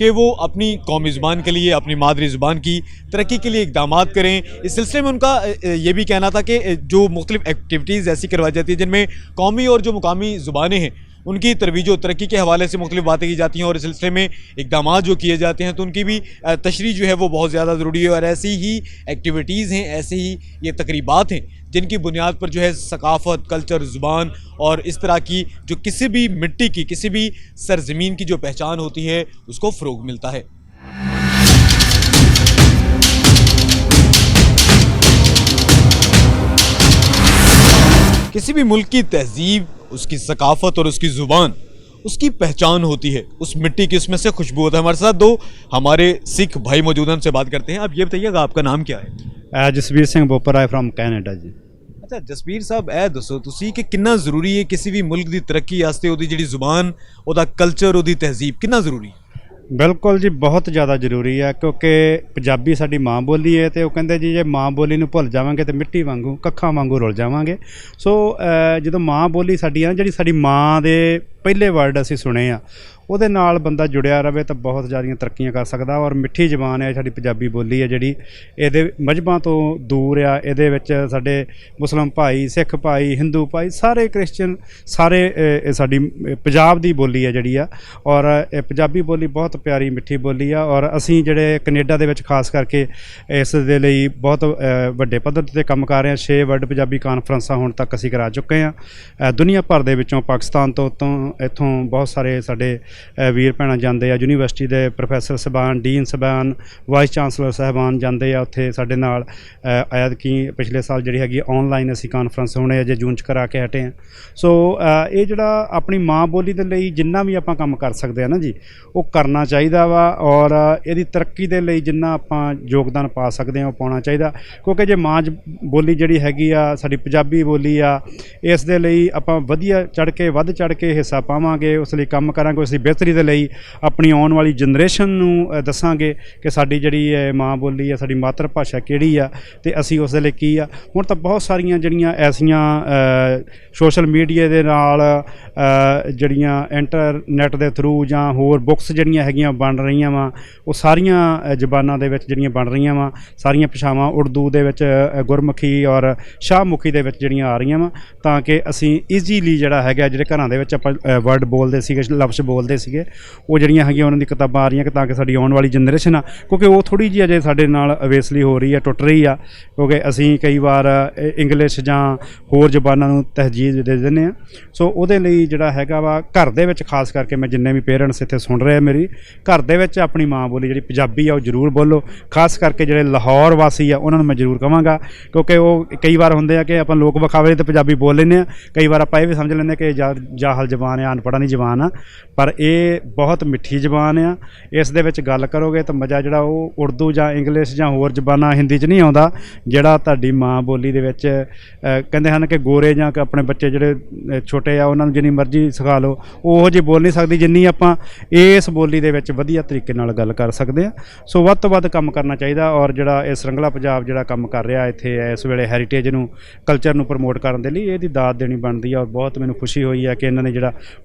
کہ وہ اپنی قومی زبان کے لیے, اپنی مادری زبان کی ترقی کے لیے اقدامات کریں. اس سلسلے میں ان کا یہ بھی کہنا تھا کہ جو مختلف ایکٹیویٹیز ایسی کروائی جاتی ہیں جن میں قومی اور جو مقامی زبانیں ہیں ان کی ترویج و ترقی کے حوالے سے مختلف باتیں کی جاتی ہیں, اور اس سلسلے میں اقدامات جو کیے جاتے ہیں تو ان کی بھی تشریح جو ہے وہ بہت زیادہ ضروری ہے. اور ایسی ہی ایکٹیویٹیز ہیں, ایسے ہی یہ تقریبات ہیں جن کی بنیاد پر جو ہے ثقافت, کلچر, زبان اور اس طرح کی جو کسی بھی مٹی کی, کسی بھی سرزمین کی جو پہچان ہوتی ہے اس کو فروغ ملتا ہے. کسی بھی ملک کی تہذیب, اس کی ثقافت اور اس کی زبان اس کی پہچان ہوتی ہے, اس مٹی کی اس میں سے خوشبو ہوتا ہے. ہمارے ساتھ دو ہمارے سکھ بھائی موجود ہیں, ان سے بات کرتے ہیں. آپ یہ بتائیے گا آپ کا نام کیا ہے؟ ਜਸਵੀਰ ਸਿੰਘ ਬੋਪਰਾ ਫਰਮ ਕੈਨੇਡਾ ਜੀ. ਅੱਛਾ ਜਸਬੀਰ ਸਾਹਿਬ, ਇਹ ਦੱਸੋ ਤੁਸੀਂ ਕਿ ਕਿੰਨਾ ਜ਼ਰੂਰੀ ਹੈ ਕਿਸੇ ਵੀ ਮੁਲਕ ਦੀ ਤਰੱਕੀ ਵਾਸਤੇ ਉਹਦੀ ਜਿਹੜੀ ਜ਼ੁਬਾਨ, ਉਹਦਾ ਕਲਚਰ, ਉਹਦੀ ਤਹਿਜ਼ੀਬ ਕਿੰਨਾ ਜ਼ਰੂਰੀ ਹੈ? ਬਿਲਕੁਲ ਜੀ, ਬਹੁਤ ਜ਼ਿਆਦਾ ਜ਼ਰੂਰੀ ਹੈ ਕਿਉਂਕਿ ਪੰਜਾਬੀ ਸਾਡੀ ਮਾਂ ਬੋਲੀ ਹੈ ਤੇ ਉਹ ਕਹਿੰਦੇ ਜੀ ਜੇ ਮਾਂ ਬੋਲੀ ਨੂੰ ਭੁੱਲ ਜਾਵਾਂਗੇ ਤੇ ਮਿੱਟੀ ਵਾਂਗੂ, ਕੱਖਾਂ ਵਾਂਗੂ ਰੁਲ ਜਾਵਾਂਗੇ. ਸੋ ਜਦੋਂ ਮਾਂ ਬੋਲੀ ਸਾਡੀ ਹੈ, ਜਿਹੜੀ ਸਾਡੀ ਮਾਂ ਦੇ ਪਹਿਲੇ ਵਰਡ ਅਸੀਂ ਸੁਣੇ ਆ, ਉਹਦੇ ਨਾਲ ਬੰਦਾ ਜੁੜਿਆ ਰਵੇ ਤਾਂ ਬਹੁਤ ਜ਼ਿਆਦੀਆਂ ਤਰੱਕੀਆਂ ਕਰ ਸਕਦਾ. ਔਰ ਮਿੱਠੀ ਜ਼ਬਾਨ ਹੈ ਸਾਡੀ ਪੰਜਾਬੀ ਬੋਲੀ ਹੈ ਜਿਹੜੀ, ਇਹਦੇ ਮਜ਼ਹਬਾਂ ਤੋਂ ਦੂਰ ਆ. ਇਹਦੇ ਵਿੱਚ ਸਾਡੇ ਮੁਸਲਿਮ ਭਾਈ, ਸਿੱਖ ਭਾਈ, ਹਿੰਦੂ ਭਾਈ, ਸਾਰੇ ਕ੍ਰਿਸਚਨ, ਸਾਰੇ ਇਹ ਸਾਡੀ ਪੰਜਾਬ ਦੀ ਬੋਲੀ ਹੈ ਜਿਹੜੀ ਆ. ਔਰ ਇਹ ਪੰਜਾਬੀ ਬੋਲੀ ਬਹੁਤ ਪਿਆਰੀ ਮਿੱਠੀ ਬੋਲੀ ਆ. ਔਰ ਅਸੀਂ ਜਿਹੜੇ ਕੈਨੇਡਾ ਦੇ ਵਿੱਚ ਖਾਸ ਕਰਕੇ ਇਸ ਦੇ ਲਈ ਬਹੁਤ ਵੱਡੇ ਪੱਧਰ 'ਤੇ ਕੰਮ ਕਰ ਰਹੇ ਹਾਂ. 6 ਵਰਲਡ ਪੰਜਾਬੀ ਕਾਨਫਰੰਸਾਂ ਹੁਣ ਤੱਕ ਅਸੀਂ ਕਰਾ ਚੁੱਕੇ ਹਾਂ. ਦੁਨੀਆ ਭਰ ਦੇ ਵਿੱਚੋਂ, ਪਾਕਿਸਤਾਨ ਤੋਂ ਇੱਥੋਂ ਬਹੁਤ ਸਾਰੇ ਸਾਡੇ ਵੀਰ ਭੈਣਾਂ ਜਾਂਦੇ ਆ. ਯੂਨੀਵਰਸਿਟੀ ਦੇ ਪ੍ਰੋਫੈਸਰ ਸਾਹਿਬਾਨ, ਡੀਨ ਸਾਹਿਬਾਨ, ਵਾਈਸ ਚਾਂਸਲਰ ਸਾਹਿਬਾਨ ਜਾਂਦੇ ਆ ਉੱਥੇ ਸਾਡੇ ਨਾਲ. ਐਤਕੀ ਪਿਛਲੇ ਸਾਲ ਜਿਹੜੀ ਹੈਗੀ ਆਨਲਾਈਨ ਅਸੀਂ ਕਾਨਫਰੰਸ ਹੁਣੇ ਅਜੇ ਜੂਨ 'ਚ ਕਰਾ ਕੇ ਹਟੇ ਹਾਂ. ਸੋ ਇਹ ਜਿਹੜਾ ਆਪਣੀ ਮਾਂ ਬੋਲੀ ਦੇ ਲਈ ਜਿੰਨਾ ਵੀ ਆਪਾਂ ਕੰਮ ਕਰ ਸਕਦੇ ਆ ਨਾ ਜੀ, ਉਹ ਕਰਨਾ ਚਾਹੀਦਾ ਵਾ. ਔਰ ਇਹਦੀ ਤਰੱਕੀ ਦੇ ਲਈ ਜਿੰਨਾ ਆਪਾਂ ਯੋਗਦਾਨ ਪਾ ਸਕਦੇ ਹਾਂ ਉਹ ਪਾਉਣਾ ਚਾਹੀਦਾ. ਕਿਉਂਕਿ ਜੇ ਮਾਂ ਬੋਲੀ ਜਿਹੜੀ ਹੈਗੀ ਆ ਸਾਡੀ ਪੰਜਾਬੀ ਬੋਲੀ ਆ, ਇਸ ਦੇ ਲਈ ਆਪਾਂ ਵਧੀਆ ਚੜ੍ਹ ਕੇ, ਵੱਧ ਚੜ੍ਹ ਕੇ ਹਿੱਸਾ ਪਾਵਾਂਗੇ, ਉਸ ਲਈ ਕੰਮ ਕਰਾਂਗੇ, ਉਸ ਦੀ ਬਿਹਤਰੀ ਦੇ ਲਈ ਆਪਣੀ ਆਉਣ ਵਾਲੀ ਜਨਰੇਸ਼ਨ ਨੂੰ ਦੱਸਾਂਗੇ ਕਿ ਸਾਡੀ ਜਿਹੜੀ ਮਾਂ ਬੋਲੀ ਆ, ਸਾਡੀ ਮਾਤਰ ਭਾਸ਼ਾ ਕਿਹੜੀ ਆ ਤੇ ਅਸੀਂ ਉਸ ਦੇ ਲਈ ਕੀ ਆ. ਹੁਣ ਤਾਂ ਬਹੁਤ ਸਾਰੀਆਂ ਜਿਹੜੀਆਂ ਐਸੀਆਂ ਸੋਸ਼ਲ ਮੀਡੀਆ ਦੇ ਨਾਲ ਜਿਹੜੀਆਂ ਇੰਟਰਨੈੱਟ ਦੇ ਥਰੂ ਜਾਂ ਹੋਰ ਬੁੱਕਸ ਜਿਹੜੀਆਂ ਹੈਗੀਆਂ ਬਣ ਰਹੀਆਂ ਵਾ, ਉਹ ਸਾਰੀਆਂ ਜ਼ਬਾਨਾਂ ਦੇ ਵਿੱਚ ਜਿਹੜੀਆਂ ਬਣ ਰਹੀਆਂ ਵਾ, ਸਾਰੀਆਂ ਭਾਸ਼ਾਵਾਂ ਉਰਦੂ ਦੇ ਵਿੱਚ, ਗੁਰਮੁਖੀ ਔਰ ਸ਼ਾਹਮੁਖੀ ਦੇ ਵਿੱਚ ਜਿਹੜੀਆਂ ਆ ਰਹੀਆਂ ਵਾ, ਤਾਂ ਕਿ ਅਸੀਂ ਈਜ਼ੀਲੀ ਜਿਹੜਾ ਹੈਗਾ, ਜਿਹੜੇ ਘਰਾਂ ਦੇ ਵਿੱਚ ਆਪਾਂ ਵਰਡ ਬੋਲਦੇ ਸੀਗੇ, ਲਫ਼ਜ਼ ਬੋਲਦੇ ਸੀਗੇ, ਉਹ ਜਿਹੜੀਆਂ ਹੈਗੀਆਂ ਉਹਨਾਂ ਦੀ ਕਿਤਾਬਾਂ ਆ ਰਹੀਆਂ ਕਿ ਤਾਂ ਕਿ ਸਾਡੀ ਆਉਣ ਵਾਲੀ ਜਨਰੇਸ਼ਨ ਆ, ਕਿਉਂਕਿ ਉਹ ਥੋੜ੍ਹੀ ਜਿਹੀ ਅਜੇ ਸਾਡੇ ਨਾਲ ਅਵੇਸਲੀ ਹੋ ਰਹੀ ਹੈ, ਟੁੱਟ ਰਹੀ ਆ. ਕਿਉਂਕਿ ਅਸੀਂ ਕਈ ਵਾਰ ਇੰਗਲਿਸ਼ ਜਾਂ ਹੋਰ ਜ਼ਬਾਨਾਂ ਨੂੰ ਤਰਜੀਹ ਦੇ ਦਿੰਦੇ ਹਾਂ. ਸੋ ਉਹਦੇ ਲਈ ਜਿਹੜਾ ਹੈਗਾ ਵਾ, ਘਰ ਦੇ ਵਿੱਚ ਖਾਸ ਕਰਕੇ ਮੈਂ ਜਿੰਨੇ ਵੀ ਪੇਰੈਂਟਸ ਇੱਥੇ ਸੁਣ ਰਹੇ ਮੇਰੀ, ਘਰ ਦੇ ਵਿੱਚ ਆਪਣੀ ਮਾਂ ਬੋਲੀ ਜਿਹੜੀ ਪੰਜਾਬੀ ਆ ਉਹ ਜ਼ਰੂਰ ਬੋਲੋ. ਖਾਸ ਕਰਕੇ ਜਿਹੜੇ ਲਾਹੌਰ ਵਾਸੀ ਆ ਉਹਨਾਂ ਨੂੰ ਮੈਂ ਜ਼ਰੂਰ ਕਹਾਂਗਾ, ਕਿਉਂਕਿ ਉਹ ਕਈ ਵਾਰ ਹੁੰਦੇ ਆ ਕਿ ਆਪਾਂ ਲੋਕ ਵਿਖਾਵੇ ਤੇ ਪੰਜਾਬੀ ਬੋਲ ਲੈਂਦੇ ਹਾਂ, ਕਈ ਵਾਰ ਆਪਾਂ ਇਹ ਵੀ ਸਮਝ ਲੈਂਦੇ ਕਿ ਜਾਹਲ ਜ਼ਬਾਨ ਆ, ਅਨਪੜ੍ਹਾਂ ਦੀ ਜ਼ਬਾਨ ਆ, ਪਰ ਇਹ ਬਹੁਤ ਮਿੱਠੀ ਜ਼ਬਾਨ ਆ. ਇਸ ਦੇ ਵਿੱਚ ਗੱਲ ਕਰੋਗੇ ਤਾਂ ਮਜ਼ਾ ਜਿਹੜਾ ਉਹ ਉਰਦੂ ਜਾਂ ਇੰਗਲਿਸ਼ ਜਾਂ ਹੋਰ ਜ਼ਬਾਨਾਂ ਹਿੰਦੀ 'ਚ ਨਹੀਂ ਆਉਂਦਾ, ਜਿਹੜਾ ਤੁਹਾਡੀ ਮਾਂ ਬੋਲੀ ਦੇ ਵਿੱਚ ਕਹਿੰਦੇ ਹਨ ਕਿ ਗੋਰੇ ਜਾਂ ਕਿ ਆਪਣੇ ਬੱਚੇ ਜਿਹੜੇ ਛੋਟੇ ਆ ਉਹਨਾਂ ਨੂੰ ਜਿੰਨੀ ਮਰਜ਼ੀ ਸਿਖਾ ਲਓ, ਉਹੋ ਜਿਹੀ ਬੋਲ ਨਹੀਂ ਸਕਦੀ ਜਿੰਨੀ ਆਪਾਂ ਇਸ ਬੋਲੀ ਦੇ ਵਿੱਚ ਵਧੀਆ ਤਰੀਕੇ ਨਾਲ ਗੱਲ ਕਰ ਸਕਦੇ ਹਾਂ. ਸੋ ਵੱਧ ਤੋਂ ਵੱਧ ਕੰਮ ਕਰਨਾ ਚਾਹੀਦਾ. ਔਰ ਜਿਹੜਾ ਇਹ ਸਰੰਗਲਾ ਪੰਜਾਬ ਜਿਹੜਾ ਕੰਮ ਕਰ ਰਿਹਾ ਇੱਥੇ ਇਸ ਵੇਲੇ ਹੈਰੀਟੇਜ ਨੂੰ, ਕਲਚਰ ਨੂੰ ਪ੍ਰਮੋਟ ਕਰਨ ਦੇ ਲਈ, ਇਹਦੀ ਦਾਦ ਦੇਣੀ ਬਣਦੀ ਆ. ਔਰ ਬਹੁਤ ਮੈਨੂੰ ਖੁਸ਼ੀ ਹੋਈ ਹੈ ਕਿ ਇਹਨਾਂ ਨੇ ਜਿਹੜਾ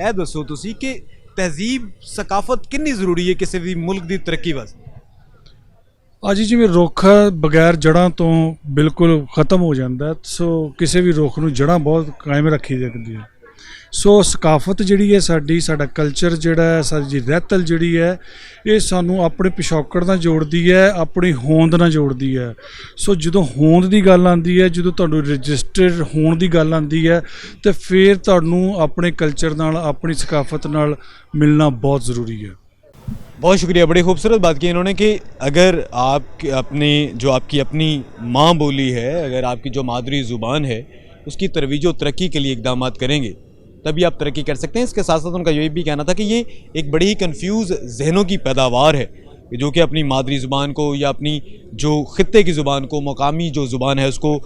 ਇਹ ਦੱਸੋ ਤੁਸੀਂ ਕਿ ਤਹਿਜ਼ੀਬ, ਸਕਾਫਤ ਕਿੰਨੀ ਜ਼ਰੂਰੀ ਹੈ ਕਿਸੇ ਵੀ ਮੁਲਕ ਦੀ ਤਰੱਕੀ ਵਾਸਤੇ? ਅੱਜ ਜਿਵੇਂ ਰੁੱਖ ਬਗੈਰ ਜੜ੍ਹਾਂ ਤੋਂ ਬਿਲਕੁਲ ਖਤਮ ਹੋ ਜਾਂਦਾ, ਸੋ ਕਿਸੇ ਵੀ ਰੁੱਖ ਨੂੰ ਜੜ੍ਹਾਂ ਬਹੁਤ ਕਾਇਮ ਰੱਖੀ ਜਾਂਦੀ ਹੈ. ਸੋ ਸਕਾਫਤ ਜਿਹੜੀ ਹੈ ਸਾਡਾ ਕਲਚਰ ਜਿਹੜਾ ਹੈ, ਸਾਡੀ ਰਹਿਤਲ ਜਿਹੜੀ ਹੈ, ਇਹ ਸਾਨੂੰ ਆਪਣੇ ਪਿਛੋਕੜ ਨਾਲ ਜੋੜਦੀ ਹੈ, ਆਪਣੀ ਹੋਂਦ ਨਾਲ ਜੋੜਦੀ ਹੈ. ਸੋ ਜਦੋਂ ਹੋਂਦ ਦੀ ਗੱਲ ਆਉਂਦੀ ਹੈ, ਜਦੋਂ ਤੁਹਾਨੂੰ ਰਜਿਸਟਰਡ ਹੋਣ ਦੀ ਗੱਲ ਆਉਂਦੀ ਹੈ, ਤੇ ਫਿਰ ਤੁਹਾਨੂੰ ਆਪਣੇ ਕਲਚਰ ਨਾਲ, ਆਪਣੀ ਸਕਾਫਤ ਨਾਲ ਮਿਲਣਾ ਬਹੁਤ ਜ਼ਰੂਰੀ ਹੈ. بہت شکریہ, بڑی خوبصورت بات کی انہوں نے کہ اگر آپ آپ کی اپنی ماں بولی ہے, اگر آپ کی جو مادری زبان ہے اس کی ترویج و ترقی کے لیے اقدامات کریں گے تبھی آپ ترقی کر سکتے ہیں. اس کے ساتھ ساتھ ان کا یہ بھی کہنا تھا کہ یہ ایک بڑی ہی کنفیوز ذہنوں کی پیداوار ہے جو کہ اپنی مادری زبان کو یا اپنی جو خطے کی زبان کو, مقامی جو زبان ہے اس کو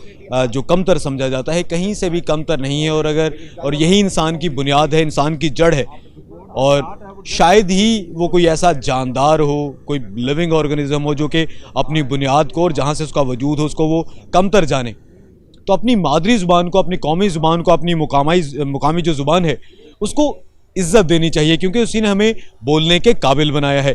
جو کم تر سمجھا جاتا ہے, کہیں سے بھی کم تر نہیں ہے. اور یہی انسان کی بنیاد ہے, انسان کی جڑ ہے, اور شاید ہی وہ کوئی ایسا جاندار ہو, کوئی لیونگ آرگنزم ہو جو کہ اپنی بنیاد کو اور جہاں سے اس کا وجود ہو اس کو وہ کم تر جانے. تو اپنی مادری زبان کو, اپنی قومی زبان کو, اپنی مقامی جو زبان ہے اس کو عزت دینی چاہیے, کیونکہ اسی نے ہمیں بولنے کے قابل بنایا ہے.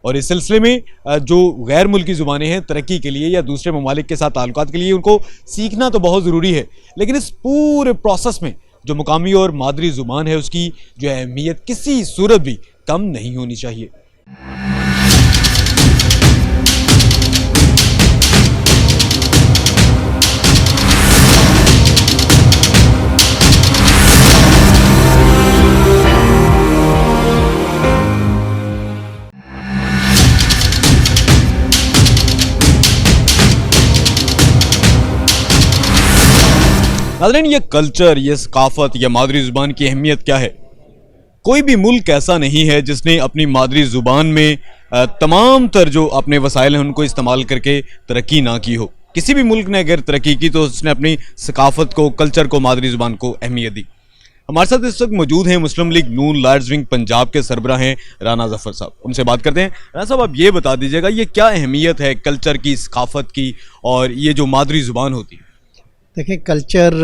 اور اس سلسلے میں جو غیر ملکی زبانیں ہیں ترقی کے لیے یا دوسرے ممالک کے ساتھ تعلقات کے لیے ان کو سیکھنا تو بہت ضروری ہے, لیکن اس پورے پروسیس میں جو مقامی اور مادری زبان ہے اس کی جو اہمیت کسی صورت بھی کم نہیں ہونی چاہیے. ناظرین, یہ کلچر, یہ ثقافت, یہ مادری زبان کی اہمیت کیا ہے؟ کوئی بھی ملک ایسا نہیں ہے جس نے اپنی مادری زبان میں تمام تر جو اپنے وسائل ہیں ان کو استعمال کر کے ترقی نہ کی ہو. کسی بھی ملک نے اگر ترقی کی تو اس نے اپنی ثقافت کو, کلچر کو, مادری زبان کو اہمیت دی. ہمارے ساتھ اس وقت موجود ہیں مسلم لیگ نون لارڈز ونگ پنجاب کے سربراہ ہیں رانا ظفر صاحب. ان سے بات کرتے ہیں. رانا صاحب, آپ یہ بتا دیجیے گا یہ کیا اہمیت ہے کلچر کی, ثقافت کی, اور یہ جو مادری زبان ہوتی ہے؟ دیکھیں, کلچر,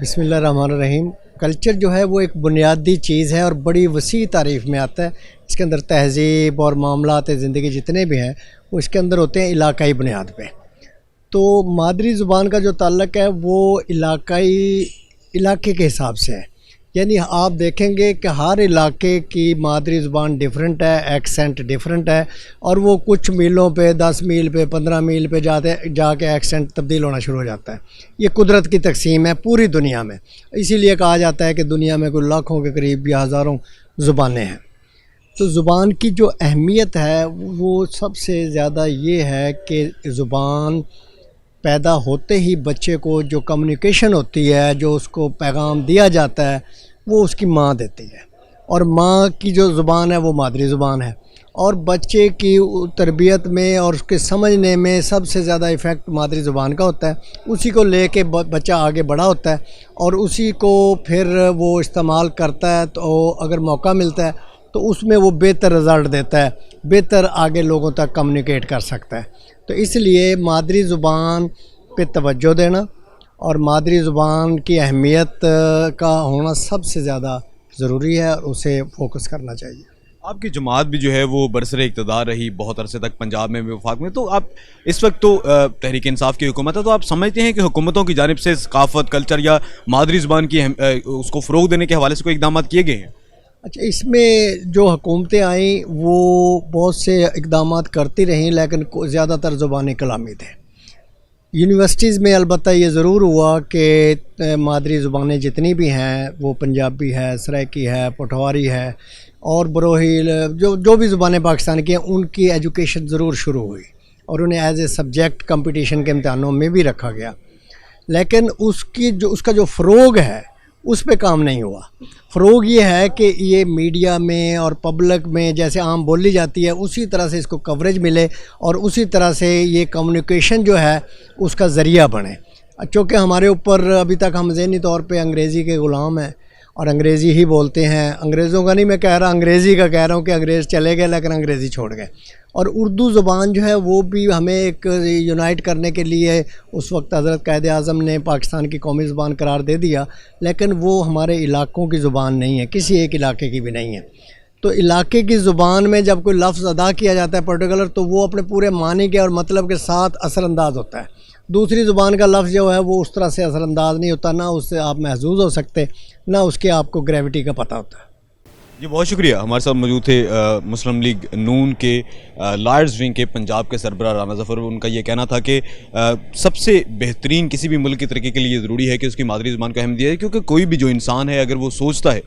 بسم اللہ الرحمن الرحیم, کلچر جو ہے وہ ایک بنیادی چیز ہے اور بڑی وسیع تعریف میں آتا ہے. اس کے اندر تہذیب اور معاملات زندگی جتنے بھی ہیں وہ اس کے اندر ہوتے ہیں علاقائی بنیاد پہ. تو مادری زبان کا جو تعلق ہے وہ علاقے کے حساب سے ہے. یعنی آپ دیکھیں گے کہ ہر علاقے کی مادری زبان ڈیفرنٹ ہے, ایکسنٹ ڈیفرنٹ ہے, اور وہ کچھ میلوں پہ, 10 میل پہ, 15 میل پہ جا کے ایکسنٹ تبدیل ہونا شروع ہو جاتا ہے. یہ قدرت کی تقسیم ہے پوری دنیا میں. اسی لیے کہا جاتا ہے کہ دنیا میں کوئی لاکھوں کے قریب یا ہزاروں زبانیں ہیں. تو زبان کی جو اہمیت ہے وہ سب سے زیادہ یہ ہے کہ زبان پیدا ہوتے ہی بچے کو جو کمیونیکیشن ہوتی ہے, جو اس کو پیغام دیا جاتا ہے, وہ اس کی ماں دیتی ہے. اور ماں کی جو زبان ہے وہ مادری زبان ہے. اور بچے کی تربیت میں اور اس کے سمجھنے میں سب سے زیادہ ایفیکٹ مادری زبان کا ہوتا ہے. اسی کو لے کے بچہ آگے بڑا ہوتا ہے اور اسی کو پھر وہ استعمال کرتا ہے. تو اگر موقع ملتا ہے تو اس میں وہ بہتر رزلٹ دیتا ہے, بہتر آگے لوگوں تک کمیونیکیٹ کر سکتا ہے. تو اس لیے مادری زبان پہ توجہ دینا اور مادری زبان کی اہمیت کا ہونا سب سے زیادہ ضروری ہے اور اسے فوکس کرنا چاہیے. آپ کی جماعت بھی جو ہے وہ برسر اقتدار رہی بہت عرصے تک پنجاب میں, وفاق میں. تو آپ اس وقت تو تحریک انصاف کی حکومت ہے, تو آپ سمجھتے ہیں کہ حکومتوں کی جانب سے ثقافت, کلچر یا مادری زبان کی اس کو فروغ دینے کے حوالے سے کوئی اقدامات کیے گئے ہیں؟ اچھا, اس میں جو حکومتیں آئیں وہ بہت سے اقدامات کرتی رہیں, لیکن زیادہ تر زبانی کلامی تھے. یونیورسٹیز میں البتہ یہ ضرور ہوا کہ مادری زبانیں جتنی بھی ہیں, وہ پنجابی ہے, سرائکی ہے, پٹھواری ہے, اور بروہی, جو بھی زبانیں پاکستان کی ہیں, ان کی ایجوکیشن ضرور شروع ہوئی اور انہیں ایز اے سبجیکٹ کمپٹیشن کے امتحانوں میں بھی رکھا گیا. لیکن اس کا جو فروغ ہے اس پہ کام نہیں ہوا. فروغ یہ ہے کہ یہ میڈیا میں اور پبلک میں جیسے عام بولی جاتی ہے اسی طرح سے اس کو کوریج ملے اور اسی طرح سے یہ کمیونیکیشن جو ہے اس کا ذریعہ بنے. چونکہ ہمارے اوپر ابھی تک ہم ذہنی طور پہ انگریزی کے غلام ہیں اور انگریزی ہی بولتے ہیں. انگریزوں کا نہیں میں کہہ رہا, انگریزی کا کہہ رہا ہوں کہ انگریز چلے گئے لیکن انگریزی چھوڑ گئے. اور اردو زبان جو ہے وہ بھی ہمیں ایک یونائٹ کرنے کے لیے اس وقت حضرت قائد اعظم نے پاکستان کی قومی زبان قرار دے دیا, لیکن وہ ہمارے علاقوں کی زبان نہیں ہے, کسی ایک علاقے کی بھی نہیں ہے. تو علاقے کی زبان میں جب کوئی لفظ ادا کیا جاتا ہے پرٹیکولر, تو وہ اپنے پورے معنی کے اور مطلب کے ساتھ اثر انداز ہوتا ہے. دوسری زبان کا لفظ جو ہے وہ اس طرح سے اثر انداز نہیں ہوتا, نہ اس سے آپ محظوظ ہو سکتے, نہ اس کے آپ کو گریوٹی کا پتہ ہوتا ہے. جی بہت شکریہ. ہمارے ساتھ موجود تھے مسلم لیگ نون کے لارڈز ونگ کے پنجاب کے سربراہ رانا ظفر. ان کا یہ کہنا تھا کہ سب سے بہترین کسی بھی ملک کی ترقی کے لیے ضروری ہے کہ اس کی مادری زبان کو اہمیت دی جائے, کیونکہ کوئی بھی جو انسان ہے اگر وہ سوچتا ہے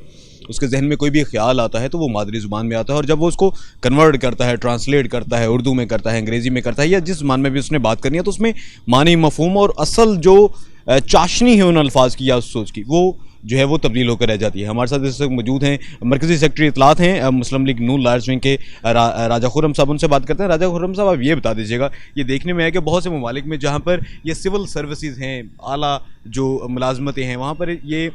اس کے ذہن میں کوئی بھی خیال آتا ہے تو وہ مادری زبان میں آتا ہے, اور جب وہ اس کو کنورٹ کرتا ہے, ٹرانسلیٹ کرتا ہے, اردو میں کرتا ہے, انگریزی میں کرتا ہے, یا جس زبان میں بھی اس نے بات کرنی ہے, تو اس میں معنی, مفہوم اور اصل جو چاشنی ہے ان الفاظ کی یا اس سوچ کی, وہ جو ہے وہ تبدیل ہو کر رہ جاتی ہے. ہمارے ساتھ اس وقت موجود ہیں مرکزی سیکرٹری اطلاعات ہیں مسلم لیگ نون لائرز ونگ کے راجہ خرم صاحب, ان سے بات کرتے ہیں. راجہ خرم صاحب, آپ یہ بتا دیجیے گا, یہ دیکھنے میں ہے کہ بہت سے ممالک میں جہاں پر یہ سول سروسز ہیں, اعلیٰ جو ملازمتیں ہیں, وہاں پر یہ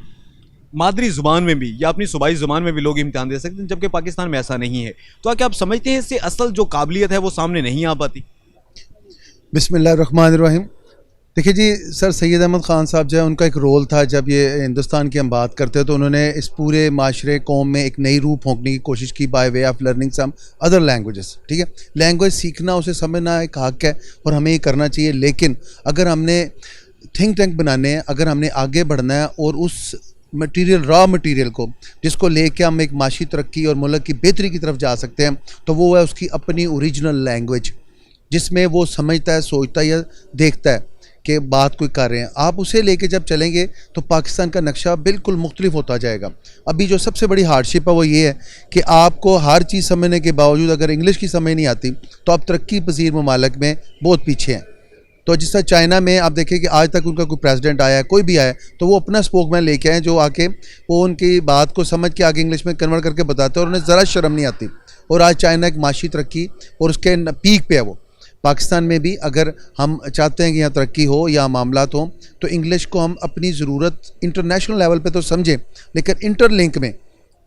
مادری زبان میں بھی یا اپنی صوبائی زبان میں بھی لوگ امتحان دے سکتے ہیں, جبکہ پاکستان میں ایسا نہیں ہے. تو کیا آپ سمجھتے ہیں اس سے اصل جو قابلیت ہے وہ سامنے نہیں آ پاتی؟ بسم اللہ الرحمن الرحیم. دیکھیے جی, سر سید احمد خان صاحب جو ہے ان کا ایک رول تھا, جب یہ ہندوستان کی ہم بات کرتے ہیں تو انہوں نے اس پورے معاشرے قوم میں ایک نئی روح پھونکنے کی کوشش کی by way of learning some other languages. ٹھیک ہے, لینگویج سیکھنا, اسے سمجھنا ایک حق ہے اور ہمیں یہ کرنا چاہیے. لیکن اگر ہم نے تھنک ٹینک بنانے ہیں, اگر ہم نے آگے بڑھنا ہے اور اس مٹیریل, را مٹیریل کو جس کو لے کے ہم ایک معاشی ترقی اور ملک کی بہتری کی طرف جا سکتے ہیں, تو وہ ہے اس کی اپنی اوریجنل لینگویج, جس میں وہ سمجھتا ہے, سوچتا ہے یا دیکھتا ہے کہ بات کوئی کر رہے ہیں. آپ اسے لے کے جب چلیں گے تو پاکستان کا نقشہ بالکل مختلف ہوتا جائے گا. ابھی جو سب سے بڑی ہارڈ شپ ہے وہ یہ ہے کہ آپ کو ہر چیز سمجھنے کے باوجود اگر انگلش کی سمجھ نہیں آتی تو آپ ترقی پذیر ممالک میں بہت پیچھے ہیں. تو جس طرح چائنا میں آپ دیکھیں کہ آج تک ان کا کوئی پریزیڈنٹ آیا ہے, کوئی بھی آیا ہے, تو وہ اپنا اسپوک مین لے کے آئے جو آ کے وہ ان کی بات کو سمجھ کے آگے انگلش میں کنورٹ کر کے بتاتے ہیں, اور انہیں ذرا شرم نہیں آتی. اور آج چائنا ایک معاشی ترقی اور اس کے پیک پہ ہے. وہ پاکستان میں بھی اگر ہم چاہتے ہیں کہ یہاں ترقی ہو یا معاملات ہوں تو انگلش کو ہم اپنی ضرورت انٹرنیشنل لیول پہ تو سمجھیں, لیکن انٹر لنک میں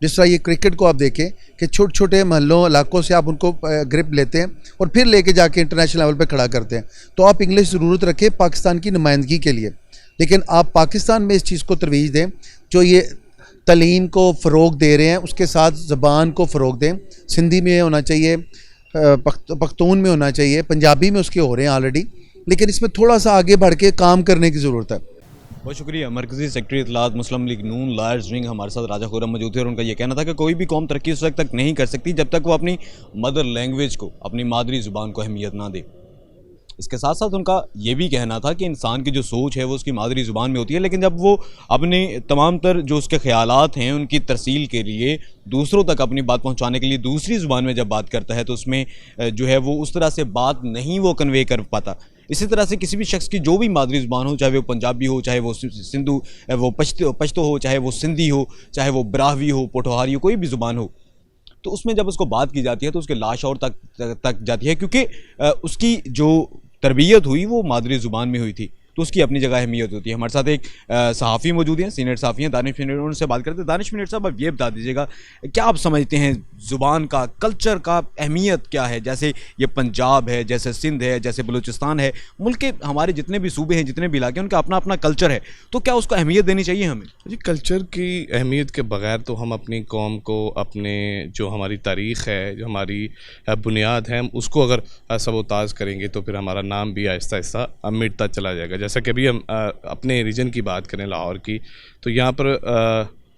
جس طرح یہ کرکٹ کو آپ دیکھیں کہ چھوٹے چھوٹے محلوں علاقوں سے آپ ان کو گرپ لیتے ہیں اور پھر لے کے جا کے انٹرنیشنل لیول پہ کھڑا کرتے ہیں. تو آپ انگلش ضرورت رکھیں پاکستان کی نمائندگی کے لیے, لیکن آپ پاکستان میں اس چیز کو ترویج دیں, جو یہ تعلیم کو فروغ دے رہے ہیں اس کے ساتھ زبان کو فروغ دیں. سندھی میں ہونا چاہیے, پختون میں ہونا چاہیے, پنجابی میں اس کے ہو رہے ہیں آلریڈی, لیکن اس میں تھوڑا سا آگے بڑھ کے کام کرنے کی ضرورت ہے. بہت شکریہ. مرکزی سیکرٹری اطلاعات مسلم لیگ نون لائرز ونگ ہمارے ساتھ راجہ خرم موجود تھے, اور ان کا یہ کہنا تھا کہ کوئی بھی قوم ترقی اس وقت تک نہیں کر سکتی جب تک وہ اپنی مدر لینگویج کو, اپنی مادری زبان کو اہمیت نہ دے. اس کے ساتھ ساتھ ان کا یہ بھی کہنا تھا کہ انسان کی جو سوچ ہے وہ اس کی مادری زبان میں ہوتی ہے, لیکن جب وہ اپنے تمام تر جو اس کے خیالات ہیں ان کی ترسیل کے لیے, دوسروں تک اپنی بات پہنچانے کے لیے دوسری زبان میں جب بات کرتا ہے تو اس میں جو ہے وہ اس طرح سے بات نہیں وہ کنوے کر پاتا. اسی طرح سے کسی بھی شخص کی جو بھی مادری زبان ہو, چاہے وہ پنجابی ہو, چاہے وہ سندھو وہ پشتو ہو, چاہے وہ سندھی ہو, چاہے وہ براہوی ہو, پوٹھوہاری ہو, کوئی بھی زبان ہو, تو اس میں جب اس کو بات کی جاتی ہے تو اس کے لاشعور تک جاتی ہے, کیونکہ اس کی جو تربیت ہوئی وہ مادری زبان میں ہوئی تھی, تو اس کی اپنی جگہ اہمیت ہوتی ہے. ہمارے ساتھ ایک صحافی موجود ہیں, سینئر صحافی ہیں, دانش منیر, ان سے بات کرتے ہیں. دانش منیر صاحب, آپ یہ بتا دیجیے گا, کیا آپ سمجھتے ہیں زبان کا, کلچر کا اہمیت کیا ہے؟ جیسے یہ پنجاب ہے, جیسے سندھ ہے, جیسے بلوچستان ہے, ملک کے ہمارے جتنے بھی صوبے ہیں, جتنے بھی علاقے ہیں, ان کا اپنا اپنا کلچر ہے, تو کیا اس کو اہمیت دینی چاہیے ہمیں؟ جی, کلچر کی اہمیت کے بغیر تو ہم اپنی قوم کو, اپنے جو ہماری تاریخ ہے, جو ہماری بنیاد ہے, ہم اس کو اگر سبوتاز کریں گے تو پھر ہمارا نام بھی آہستہ آہستہ مٹتا چلا جائے گا. جیسا کہ ابھی ہم اپنے ریجن کی بات کریں, لاہور کی, تو یہاں پر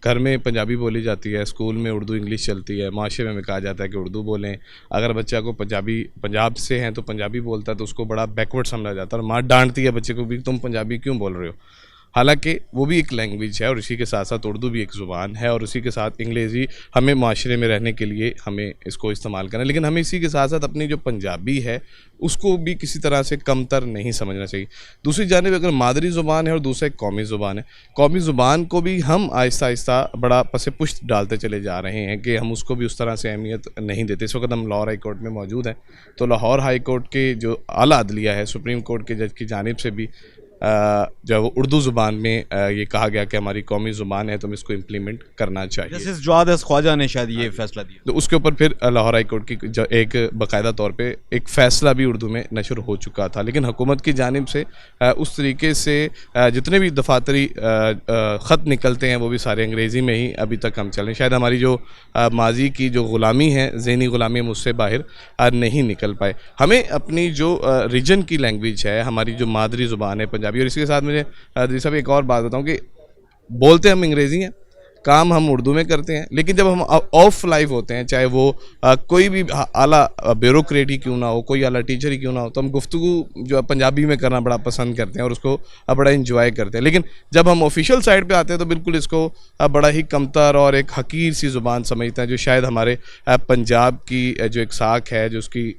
گھر میں پنجابی بولی جاتی ہے, اسکول میں اردو انگلش چلتی ہے, معاشرے میں کہا جاتا ہے کہ اردو بولیں. اگر بچہ کو پنجاب سے ہیں تو پنجابی بولتا ہے تو اس کو بڑا بیکورڈ سمجھا جاتا ہے, اور ماں ڈانٹتی ہے بچے کو بھی, تم پنجابی کیوں بول رہے ہو. حالانکہ وہ بھی ایک لینگویج ہے, اور اسی کے ساتھ ساتھ اردو بھی ایک زبان ہے, اور اسی کے ساتھ انگریزی ہمیں معاشرے میں رہنے کے لیے ہمیں اس کو استعمال کرنا ہے. لیکن ہمیں اسی کے ساتھ ساتھ اپنی جو پنجابی ہے اس کو بھی کسی طرح سے کم تر نہیں سمجھنا چاہیے. دوسری جانب اگر مادری زبان ہے اور دوسرا ایک قومی زبان ہے, قومی زبان کو بھی ہم آہستہ آہستہ بڑا پس پشت ڈالتے چلے جا رہے ہیں کہ ہم اس کو بھی اس طرح سے اہمیت نہیں دیتے. اس وقت ہم لاہور ہائی کورٹ میں موجود ہیں, تو لاہور ہائی کورٹ کے جو اعلیٰ عدلیہ ہے, سپریم کورٹ کے جج کی جانب سے بھی جو اردو زبان میں یہ کہا گیا کہ ہماری قومی زبان ہے تو ہم اس کو امپلیمنٹ کرنا چاہیے. جسٹس جواد خواجہ نے شاید یہ فیصلہ دیا, تو اس کے اوپر پھر لاہور ہائی کورٹ کی ایک باقاعدہ طور پہ ایک فیصلہ بھی اردو میں نشر ہو چکا تھا. لیکن حکومت کی جانب سے اس طریقے سے جتنے بھی دفاتری خط نکلتے ہیں وہ بھی سارے انگریزی میں ہی ابھی تک ہم چلیں. شاید ہماری جو ماضی کی جو غلامی ہے, ذہنی غلامی, ہم اس سے باہر نہیں نکل پائے. ہمیں اپنی جو ریجن کی لینگویج ہے, ہماری جو مادری زبان ہے پنجابی, اور اس کے ساتھ مجھے صاحب ایک اور بات بتاؤں کہ بولتے ہم انگریزی ہیں کام ہم اردو میں کرتے ہیں، لیکن جب ہم آف لائف ہوتے ہیں، چاہے وہ کوئی بھی اعلیٰ بیوروکریٹ ہی کیوں نہ ہو، کوئی اعلیٰ ٹیچر ہی کیوں نہ ہو، تو ہم گفتگو جو ہے پنجابی میں کرنا بڑا پسند کرتے ہیں اور اس کو بڑا انجوائے کرتے ہیں. لیکن جب ہم آفیشیل سائڈ پہ آتے ہیں تو بالکل اس کو بڑا ہی کمتر اور ایک حقیر سی زبان سمجھتے ہیں، جو شاید ہمارے پنجاب کی جو ایک ساکھ ہے، جو اس کی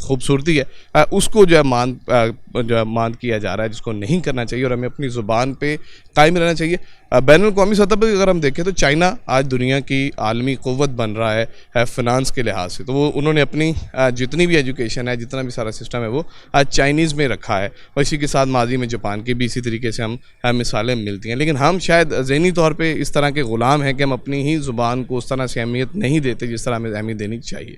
خوبصورتی ہے، اس کو جو ہے ماند کیا جا رہا ہے، جس کو نہیں کرنا چاہیے. اور ہمیں اپنی زبان پہ قائم رہنا چاہیے. بین الاقوامی سطح پر اگر ہم دیکھیں تو چائنا آج دنیا کی عالمی قوت بن رہا ہے فنانس کے لحاظ سے. تو انہوں نے اپنی جتنی بھی ایجوکیشن ہے، جتنا بھی سارا سسٹم ہے، وہ چائنیز میں رکھا ہے. اور اسی کے ساتھ ماضی میں جاپان کی بھی اسی طریقے سے ہم مثالیں ملتی ہیں. لیکن ہم شاید ذہنی طور پہ اس طرح کے غلام ہیں کہ ہم اپنی ہی زبان کو اس طرح سے اہمیت نہیں دیتے جس طرح ہمیں اہمیت دینی چاہیے.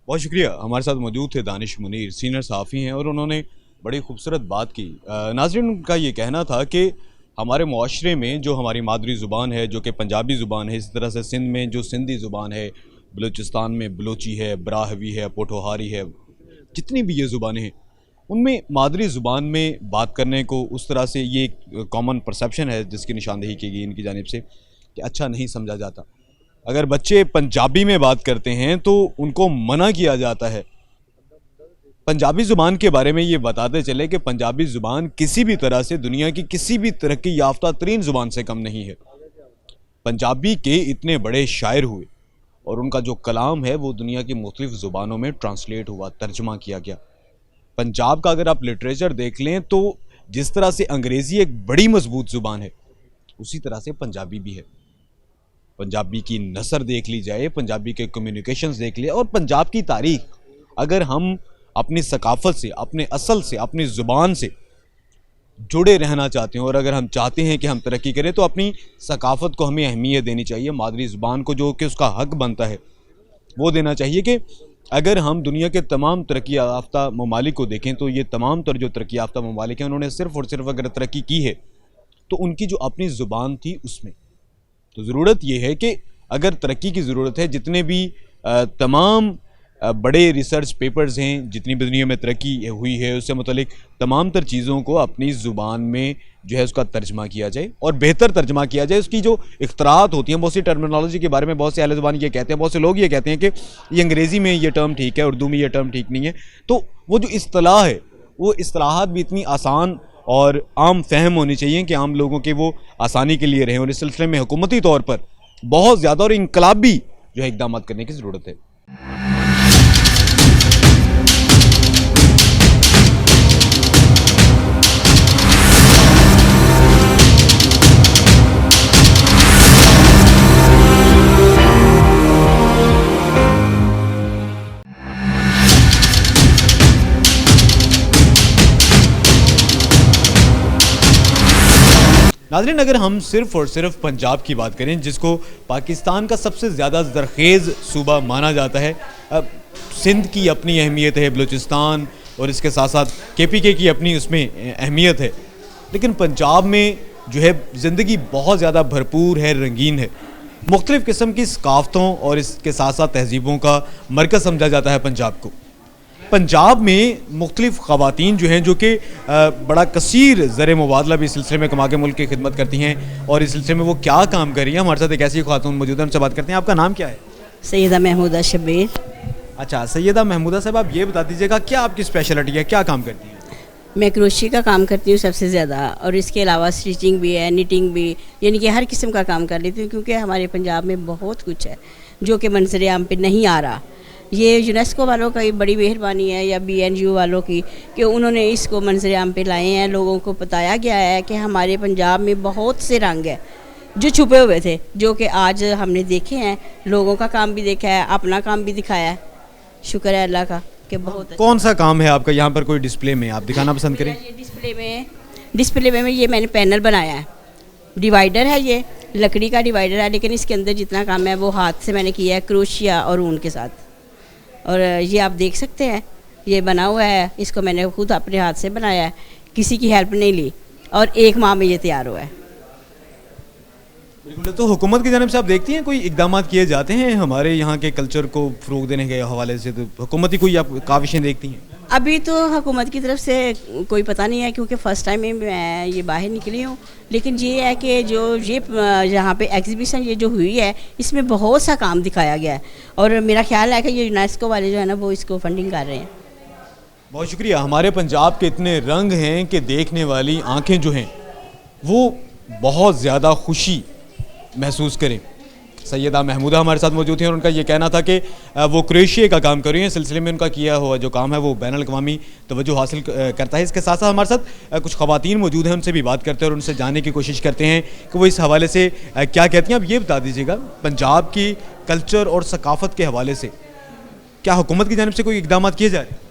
بہت شکریہ. ہمارے ساتھ موجود تھے دانش منیر، سینئر صحافی ہیں، اور انہوں نے بڑی خوبصورت بات کی. ناظرین کا یہ کہنا تھا کہ ہمارے معاشرے میں جو ہماری مادری زبان ہے، جو کہ پنجابی زبان ہے، اس طرح سے سندھ میں جو سندھی زبان ہے، بلوچستان میں بلوچی ہے، براہوی ہے، پوٹھوہاری ہے، جتنی بھی یہ زبانیں ہیں، ان میں مادری زبان میں بات کرنے کو اس طرح سے یہ ایک کامن پرسیپشن ہے جس کی نشاندہی کی گئی ان کی جانب سے کہ اچھا نہیں سمجھا جاتا. اگر بچے پنجابی میں بات کرتے ہیں تو ان کو منع کیا جاتا ہے. پنجابی زبان کے بارے میں یہ بتاتے چلے کہ پنجابی زبان کسی بھی طرح سے دنیا کی کسی بھی ترقی یافتہ ترین زبان سے کم نہیں ہے. پنجابی کے اتنے بڑے شاعر ہوئے اور ان کا جو کلام ہے وہ دنیا کی مختلف زبانوں میں ٹرانسلیٹ ہوا، ترجمہ کیا گیا. پنجاب کا اگر آپ لٹریچر دیکھ لیں تو جس طرح سے انگریزی ایک بڑی مضبوط زبان ہے، اسی طرح سے پنجابی بھی ہے. پنجابی کی نثر دیکھ لی جائے، پنجابی کے کمیونیکیشنز دیکھ لیں، اور پنجاب کی تاریخ، اگر ہم اپنی ثقافت سے، اپنے اصل سے، اپنی زبان سے جڑے رہنا چاہتے ہیں، اور اگر ہم چاہتے ہیں کہ ہم ترقی کریں، تو اپنی ثقافت کو ہمیں اہمیت دینی چاہیے. مادری زبان کو جو کہ اس کا حق بنتا ہے وہ دینا چاہیے. کہ اگر ہم دنیا کے تمام ترقی یافتہ ممالک کو دیکھیں تو یہ تمام تر جو ترقی یافتہ ممالک ہیں، انہوں نے صرف اور صرف اگر ترقی کی ہے تو ان کی جو اپنی زبان تھی اس میں. تو ضرورت یہ ہے کہ اگر ترقی کی ضرورت ہے، جتنے بھی تمام بڑے ریسرچ پیپرز ہیں، جتنی بھی دنیا میں ترقی ہوئی ہے اس سے متعلق تمام تر چیزوں کو اپنی زبان میں جو ہے اس کا ترجمہ کیا جائے، اور بہتر ترجمہ کیا جائے. اس کی جو اختراعات ہوتی ہیں، بہت سی ٹرمینالوجی کے بارے میں بہت سے اہل زبان یہ کہتے ہیں، بہت سے لوگ یہ کہتے ہیں کہ یہ انگریزی میں یہ ٹرم ٹھیک ہے، اردو میں یہ ٹرم ٹھیک نہیں ہے. تو وہ جو اصطلاح ہے، وہ اصطلاحات بھی اتنی آسان اور عام فہم ہونی چاہیے کہ عام لوگوں کے وہ آسانی کے لیے رہیں. اور اس سلسلے میں حکومتی طور پر بہت زیادہ اور انقلابی جو ہے اقدامات کرنے کی ضرورت ہے. ناظرین، اگر ہم صرف اور صرف پنجاب کی بات کریں، جس کو پاکستان کا سب سے زیادہ زرخیز صوبہ مانا جاتا ہے، سندھ کی اپنی اہمیت ہے، بلوچستان اور اس کے ساتھ ساتھ KPK کی اپنی اس میں اہمیت ہے، لیکن پنجاب میں جو ہے زندگی بہت زیادہ بھرپور ہے، رنگین ہے. مختلف قسم کی ثقافتوں اور اس کے ساتھ ساتھ تہذیبوں کا مرکز سمجھا جاتا ہے پنجاب کو. پنجاب میں مختلف خواتین جو ہیں، جو کہ بڑا کثیر زر مبادلہ بھی اس سلسلے میں کما کے ملک کی خدمت کرتی ہیں، اور اس سلسلے میں وہ کیا کام کر رہی ہیں. ہمارے ساتھ ایک ایسی خاتون موجود ہیں، ان سے بات کرتے ہیں. آپ کا نام کیا ہے؟ سیدہ محمودہ شبیر. اچھا سیدہ محمودہ صاحب، آپ یہ بتا دیجیے گا کیا آپ کی اسپیشلٹی ہے، کیا کام کرتی ہیں؟ میں کروشی کا کام کرتی ہوں سب سے زیادہ، اور اس کے علاوہ اسٹیچنگ بھی ہے، نیٹنگ بھی، یعنی کہ ہر قسم کا کام کر لیتی ہوں، کیونکہ ہمارے پنجاب میں بہت کچھ ہے جو کہ منظر عام پہ نہیں آ رہا. یہ یونیسکو والوں کا بڑی مہربانی ہے، یا BNU والوں کی، کہ انہوں نے اس کو منظر عام پہ لائے ہیں. لوگوں کو بتایا گیا ہے کہ ہمارے پنجاب میں بہت سے رنگ ہیں جو چھپے ہوئے تھے، جو کہ آج ہم نے دیکھے ہیں. لوگوں کا کام بھی دیکھا ہے، اپنا کام بھی دکھایا ہے. شکر ہے اللہ کا کہ بہت. کون سا کام ہے آپ کا یہاں پر؟ کوئی ڈسپلے میں آپ دکھانا پسند کریں؟ ڈسپلے میں یہ میں نے پینل بنایا ہے. ڈیوائڈر ہے، یہ لکڑی کا ڈیوائڈر ہے، لیکن اس کے اندر جتنا کام ہے وہ ہاتھ سے میں نے کیا ہے، کروشیا اور اون کے ساتھ. اور یہ آپ دیکھ سکتے ہیں، یہ بنا ہوا ہے، اس کو میں نے خود اپنے ہاتھ سے بنایا ہے، کسی کی ہیلپ نہیں لی، اور 1 ماہ میں یہ تیار ہوا ہے. بالکل. تو حکومت کی جانب سے آپ دیکھتی ہیں کوئی اقدامات کیے جاتے ہیں ہمارے یہاں کے کلچر کو فروغ دینے کے حوالے سے؟ تو حکومتی کوئی آپ کاوشیں دیکھتی ہیں؟ ابھی تو حکومت کی طرف سے کوئی پتہ نہیں ہے کیونکہ فرسٹ ٹائم میں یہ باہر نکلی ہوں، لیکن یہ ہے کہ جو یہ یہاں پہ ایگزیبیشن یہ جو ہوئی ہے اس میں بہت سا کام دکھایا گیا ہے، اور میرا خیال ہے کہ یہ یونیسکو والے جو ہے نا وہ اس کو فنڈنگ کر رہے ہیں۔ بہت شکریہ۔ ہمارے پنجاب کے اتنے رنگ ہیں کہ دیکھنے والی آنکھیں جو ہیں وہ بہت زیادہ خوشی محسوس کریں۔ سیدہ محمودہ ہمارے ساتھ موجود ہیں اور ان کا یہ کہنا تھا کہ وہ کروشیا کا کام کر رہی ہیں، اس سلسلے میں ان کا کیا ہوا جو کام ہے وہ بین الاقوامی توجہ حاصل کرتا ہے۔ اس کے ساتھ ساتھ ہمارے ساتھ کچھ خواتین موجود ہیں، ان سے بھی بات کرتے ہیں اور ان سے جاننے کی کوشش کرتے ہیں کہ وہ اس حوالے سے کیا کہتی ہیں۔ اب یہ بتا دیجیے گا، پنجاب کی کلچر اور ثقافت کے حوالے سے کیا حکومت کی جانب سے کوئی اقدامات کیے جا رہے ہیں؟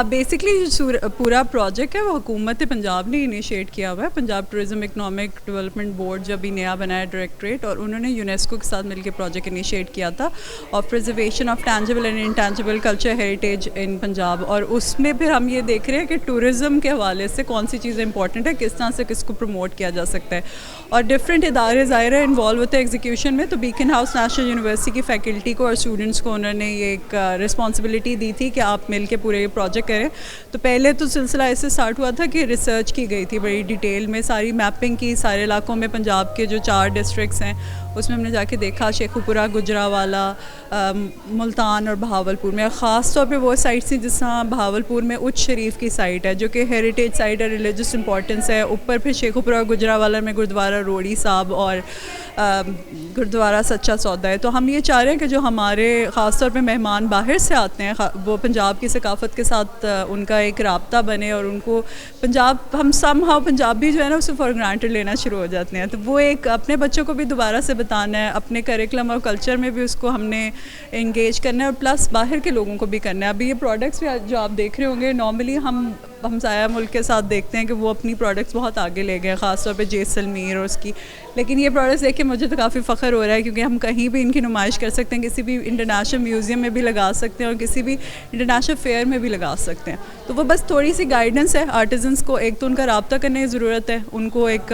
بیسکلی جو پورا پروجیکٹ ہے وہ حکومت پنجاب نے انیشیٹ کیا ہوا ہے۔ Punjab tourism economic development board جب بھی نیا بنا ہے ڈائریکٹریٹ، اور انہوں نے یونیسکو کے ساتھ مل کے پروجیکٹ انیشیٹ کیا تھا of preservation of tangible and intangible culture heritage in Punjab, اور اس میں پھر ہم یہ دیکھ رہے ہیں کہ ٹورزم کے حوالے سے کون سی چیزیں امپورٹنٹ ہے، کس طرح سے کس کو پروموٹ کیا جا سکتا ہے، اور ڈفرینٹ ادارے ظاہر انوالو ہوتے ہیں ایگزیکیوشن میں۔ تو بیکن ہاؤس نیشنل یونیورسٹی کی فیکلٹی کو اور اسٹوڈنٹس کو انہوں نے یہ ایک رسپانسبلٹی دی تھی کہ آپ مل کے پورے یہ پروجیکٹ کریں۔ تو پہلے تو سلسلہ ایسے اسٹارٹ ہوا تھا کہ ریسرچ کی گئی تھی بڑی ڈیٹیل میں، ساری میپنگ کی سارے علاقوں میں، پنجاب کے جو 4 ڈسٹرکٹس ہیں اس میں ہم نے جا کے دیکھا، شیخوپورہ، گجرانوالہ، ملتان اور بہاولپور میں۔ خاص طور پہ وہ سائٹس ہیں جس طرح بہاولپور میں اچ شریف کی سائٹ ہے جو کہ ہیریٹیج سائٹ ہے، ریلیجس امپورٹنس ہے۔ اوپر پھر شیخوپورہ اور گجرانوالہ میں گرودوارہ روڑی صاحب اور گرودوارہ سچا سودا ہے۔ تو ہم یہ چاہ رہے ہیں کہ جو ہمارے خاص طور پہ مہمان باہر سے آتے ہیں وہ پنجاب کی ثقافت کے ساتھ ان کا ایک رابطہ بنے، اور ان کو پنجاب، ہم سم ہاؤ پنجابی جو ہے نا اسے فار گرانٹیڈ لینا شروع ہو جاتے ہیں۔ تو وہ ایک اپنے بچوں کو بھی دوبارہ سے بتانا ہے، اپنے کریکلم اور کلچر میں بھی اس کو ہم نے انگیج کرنا ہے، اور پلس باہر کے لوگوں کو بھی کرنا ہے۔ ابھی یہ پروڈکٹس بھی جو آپ دیکھ رہے ہوں گے، نارملی ہم ہمسایہ ملک کے ساتھ دیکھتے ہیں کہ وہ اپنی پروڈکٹس بہت آگے لے گئے، خاص طور پہ جیسلمیر اور اس کی، لیکن یہ پروڈکٹس دیکھ کے مجھے تو کافی فخر ہو رہا ہے کیونکہ ہم کہیں بھی ان کی نمائش کر سکتے ہیں، کسی بھی انٹرنیشنل میوزیم میں بھی لگا سکتے ہیں اور کسی بھی انٹرنیشنل فیئر میں بھی لگا سکتے ہیں۔ تو وہ بس تھوڑی سی گائیڈنس ہے آرٹیزنس کو، ایک تو ان کا رابطہ کرنے کی ضرورت ہے، ان کو ایک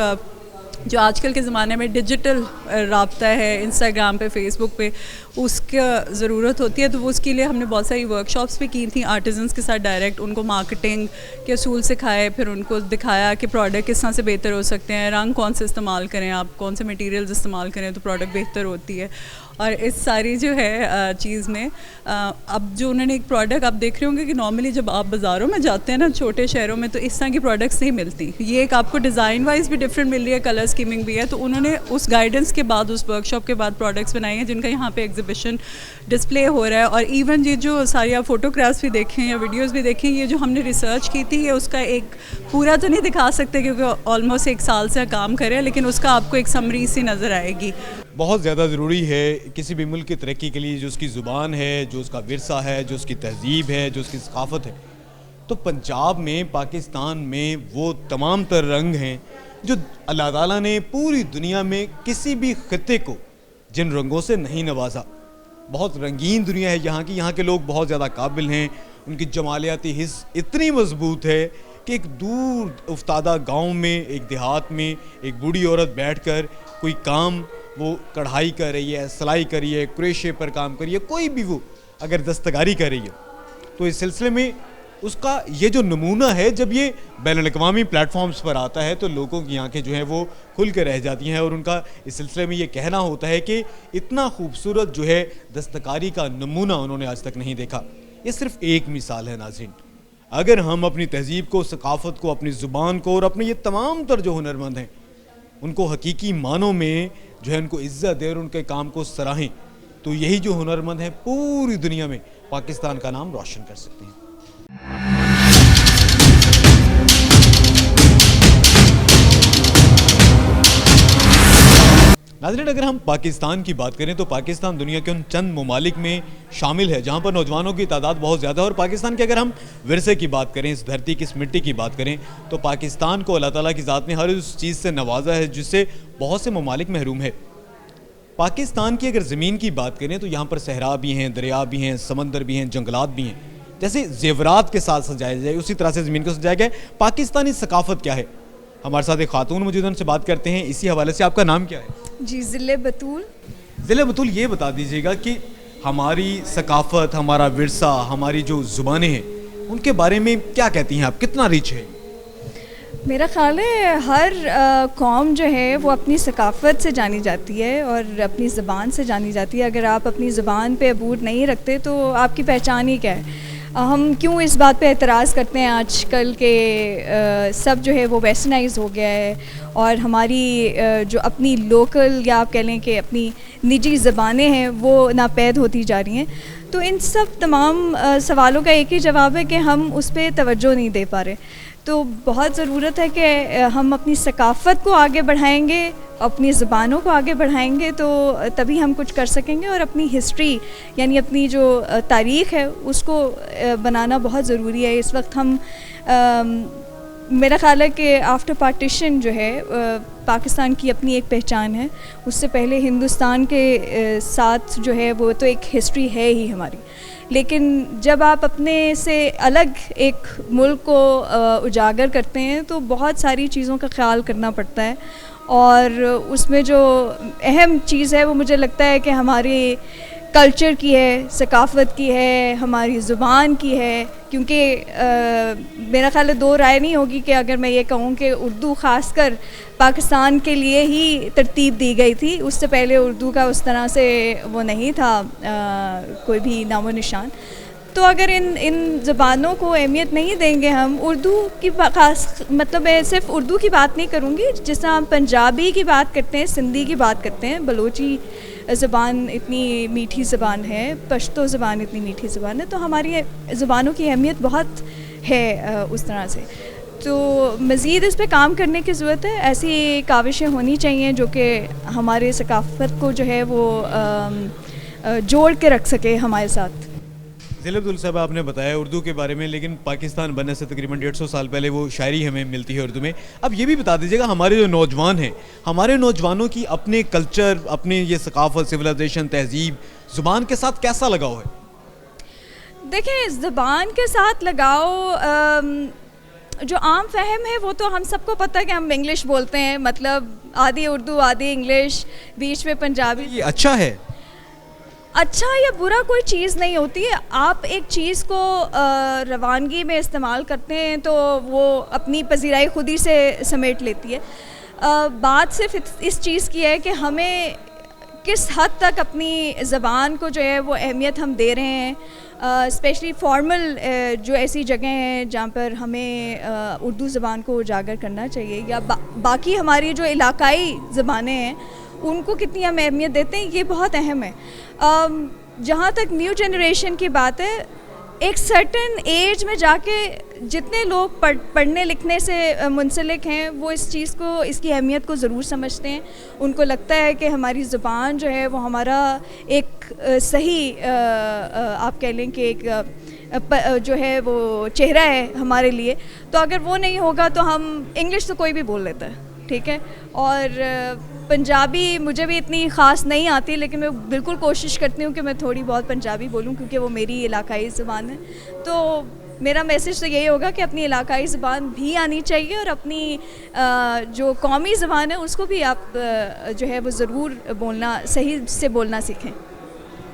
جو آج کل کے زمانے میں ڈیجیٹل رابطہ ہے انسٹاگرام پہ، فیس بک پہ، اس کا ضرورت ہوتی ہے۔ تو وہ اس کے لیے ہم نے بہت ساری ورکشاپس بھی کی تھیں آرٹیزنس کے ساتھ ڈائریکٹ، ان کو مارکیٹنگ کے اصول سکھائے، پھر ان کو دکھایا کہ پروڈکٹ کس طرح سے بہتر ہو سکتے ہیں، رنگ کون سے استعمال کریں آپ، کون سے میٹیریلز استعمال کریں تو پروڈکٹ بہتر ہوتی ہے۔ اور اس ساری جو ہے چیز میں اب جو انہوں نے ایک پروڈکٹ آپ دیکھ رہے ہوں گے کہ نارملی جب آپ بازاروں میں جاتے ہیں نا چھوٹے شہروں میں تو اس طرح کی پروڈکٹس نہیں ملتی، یہ ایک آپ کو ڈیزائن وائز بھی ڈفرینٹ مل رہی ہے، کلر اسکیمنگ بھی ہے۔ تو انہوں نے اس گائیڈنس کے بعد، اس ورک شاپ کے بعد پروڈکٹس بنائی ہیں جن کا یہاں پہ ایگزیبیشن ڈسپلے ہو رہا ہے۔ اور ایون یہ جو ساری آپ فوٹوگرافس بھی دیکھیں یا ویڈیوز بھی دیکھیں، یہ جو ہم نے ریسرچ کی تھی یہ اس کا ایک پورا تو نہیں دکھا سکتے کیونکہ آلموسٹ 1 سال سے کام کرے، لیکن اس کا آپ کو ایک سمری سی نظر آئے گی۔ بہت زیادہ ضروری ہے کسی بھی ملک کی ترقی کے لیے جو اس کی زبان ہے، جو اس کا ورثہ ہے، جو اس کی تہذیب ہے، جو اس کی ثقافت ہے۔ تو پنجاب میں، پاکستان میں وہ تمام تر رنگ ہیں جو اللہ تعالیٰ نے پوری دنیا میں کسی بھی خطے کو جن رنگوں سے نہیں نوازا۔ بہت رنگین دنیا ہے یہاں کے لوگ بہت زیادہ قابل ہیں، ان کی جمالیاتی حس اتنی مضبوط ہے کہ ایک دور افتادہ گاؤں میں، ایک دیہات میں ایک بوڑھی عورت بیٹھ کر کوئی کام، وہ کڑھائی کر رہی ہے، سلائی کر رہی ہے، کروشے پر کام کر رہی ہے، کوئی بھی وہ اگر دستکاری کر رہی ہے تو اس سلسلے میں اس کا یہ جو نمونہ ہے جب یہ بین الاقوامی پلیٹ فارمز پر آتا ہے تو لوگوں کی آنکھیں جو ہیں وہ کھل کے رہ جاتی ہیں، اور ان کا اس سلسلے میں یہ کہنا ہوتا ہے کہ اتنا خوبصورت جو ہے دستکاری کا نمونہ انہوں نے آج تک نہیں دیکھا۔ یہ صرف ایک مثال ہے ناظرین، اگر ہم اپنی تہذیب کو، ثقافت کو، اپنی زبان کو اور اپنے یہ تمام تر جو ہنرمند ہیں ان کو حقیقی معنوں میں جو ہے ان کو عزت دے اور ان کے کام کو سراہیں تو یہی جو ہنرمند ہیں پوری دنیا میں پاکستان کا نام روشن کر سکتے ہیں۔ ناظرین، اگر ہم پاکستان کی بات کریں تو پاکستان دنیا کے ان چند ممالک میں شامل ہے جہاں پر نوجوانوں کی تعداد بہت زیادہ ہے، اور پاکستان کے اگر ہم ورثے کی بات کریں، اس دھرتی کی، اس مٹی کی بات کریں تو پاکستان کو اللہ تعالیٰ کی ذات نے ہر اس چیز سے نوازا ہے جس سے بہت سے ممالک محروم ہے۔ پاکستان کی اگر زمین کی بات کریں تو یہاں پر صحرا بھی ہیں، دریا بھی ہیں، سمندر بھی ہیں، جنگلات بھی ہیں۔ جیسے زیورات کے ساتھ سجایا جائے اسی طرح سے زمین کو سجایا گیا ہے۔ پاکستانی ثقافت کیا ہے؟ ہمارے ساتھ ایک خاتون موجود ہیں، ان سے بات کرتے ہیں اسی حوالے سے۔ آپ کا نام کیا ہے؟ جی، ضلع بطول۔ ضلع بطول، یہ بتا دیجیے گا کہ ہماری ثقافت، ہمارا ورثہ، ہماری جو زبانیں ہیں ان کے بارے میں کیا کہتی ہیں آپ, کتنا ریچ ہے؟ میرا خیال ہے ہر قوم جو ہے وہ اپنی ثقافت سے جانی جاتی ہے اور اپنی زبان سے جانی جاتی ہے. اگر آپ اپنی زبان پہ عبور نہیں رکھتے تو آپ کی پہچان ہی کیا ہے؟ ہم کیوں اس بات پہ اعتراض کرتے ہیں آج کل کہ سب جو ہے وہ ویسٹرنائز ہو گیا ہے اور ہماری جو اپنی لوکل یا آپ کہہ لیں کہ اپنی نجی زبانیں ہیں وہ ناپید ہوتی جا رہی ہیں. تو ان سب تمام سوالوں کا ایک ہی جواب ہے کہ ہم اس پہ توجہ نہیں دے پا رہے. تو بہت ضرورت ہے کہ ہم اپنی ثقافت کو آگے بڑھائیں گے, اپنی زبانوں کو آگے بڑھائیں گے تو تبھی ہم کچھ کر سکیں گے. اور اپنی ہسٹری یعنی اپنی جو تاریخ ہے اس کو بنانا بہت ضروری ہے. اس وقت ہم میرا خیال ہے کہ آفٹر پارٹیشن جو ہے پاکستان کی اپنی ایک پہچان ہے. اس سے پہلے ہندوستان کے ساتھ جو ہے وہ تو ایک ہسٹری ہے ہی ہماری, لیکن جب آپ اپنے سے الگ ایک ملک کو اجاگر کرتے ہیں تو بہت ساری چیزوں کا خیال کرنا پڑتا ہے. اور اس میں جو اہم چیز ہے وہ مجھے لگتا ہے کہ ہماری کلچر کی ہے, ثقافت کی ہے, ہماری زبان کی ہے. کیونکہ میرا خیال ہے دو رائے نہیں ہوگی کہ اگر میں یہ کہوں کہ اردو خاص کر پاکستان کے لیے ہی ترتیب دی گئی تھی, اس سے پہلے اردو کا اس طرح سے وہ نہیں تھا کوئی بھی نام و نشان. تو اگر ان زبانوں کو اہمیت نہیں دیں گے ہم, اردو کی خاص مطلب میں صرف اردو کی بات نہیں کروں گی, جس طرح ہم پنجابی کی بات کرتے ہیں, سندھی کی بات کرتے ہیں, بلوچی زبان اتنی میٹھی زبان ہے, پشتو زبان اتنی میٹھی زبان ہے, تو ہماری زبانوں کی اہمیت بہت ہے اس طرح سے. تو مزید اس پہ کام کرنے کی ضرورت ہے. ایسی کاوشیں ہونی چاہیے جو کہ ہمارے ثقافت کو جو ہے وہ جوڑ کے رکھ سکے ہمارے ساتھ. ذیل عبدل صاحب, آپ نے بتایا اردو کے بارے میں, لیکن پاکستان بننے سے تقریباً 150 سال پہلے وہ شاعری ہمیں ملتی ہے اردو میں. اب یہ بھی بتا دیجیے گا ہمارے جو نوجوان ہیں, ہمارے نوجوانوں کی اپنے کلچر, اپنی یہ ثقافت, سویلائزیشن, تہذیب, زبان کے ساتھ کیسا لگاؤ ہے؟ دیکھیں, زبان کے ساتھ لگاؤ جو عام فہم ہے وہ تو ہم سب کو پتہ ہے کہ ہم انگلش بولتے ہیں, مطلب آدھی اردو آدھی انگلش, بیچ میں پنجابی. یہ اچھا ہے؟ اچھا یا برا کوئی چیز نہیں ہوتی ہے. آپ ایک چیز کو روانگی میں استعمال کرتے ہیں تو وہ اپنی پذیرائی خود ہی سے سمیٹ لیتی ہے. بات صرف اس چیز کی ہے کہ ہمیں کس حد تک اپنی زبان کو جو ہے وہ اہمیت ہم دے رہے ہیں, اسپیشلی فارمل جو ایسی جگہیں ہیں جہاں پر ہمیں اردو زبان کو اجاگر کرنا چاہیے, یا باقی ہماری جو علاقائی زبانیں ہیں ان کو کتنی ہم اہمیت دیتے ہیں, یہ بہت اہم ہے. جہاں تک نیو جنریشن کی بات ہے, ایک سرٹن ایج میں جا کے جتنے لوگ پڑھنے لکھنے سے منسلک ہیں وہ اس چیز کو, اس کی اہمیت کو ضرور سمجھتے ہیں. ان کو لگتا ہے کہ ہماری زبان جو ہے وہ ہمارا ایک صحیح آپ کہہ لیں کہ ایک جو ہے وہ چہرہ ہے ہمارے لیے. تو اگر وہ نہیں ہوگا تو ہم انگلش تو کوئی بھی بول لیتا ہے, ٹھیک ہے, اور پنجابی مجھے بھی اتنی خاص نہیں آتی, لیکن میں بالکل کوشش کرتی ہوں کہ میں تھوڑی بہت پنجابی بولوں کیونکہ وہ میری علاقائی زبان ہے. تو میرا میسج تو یہی ہوگا کہ اپنی علاقائی زبان بھی آنی چاہیے اور اپنی جو قومی زبان ہے اس کو بھی آپ جو ہے وہ ضرور بولنا, صحیح سے بولنا سیکھیں.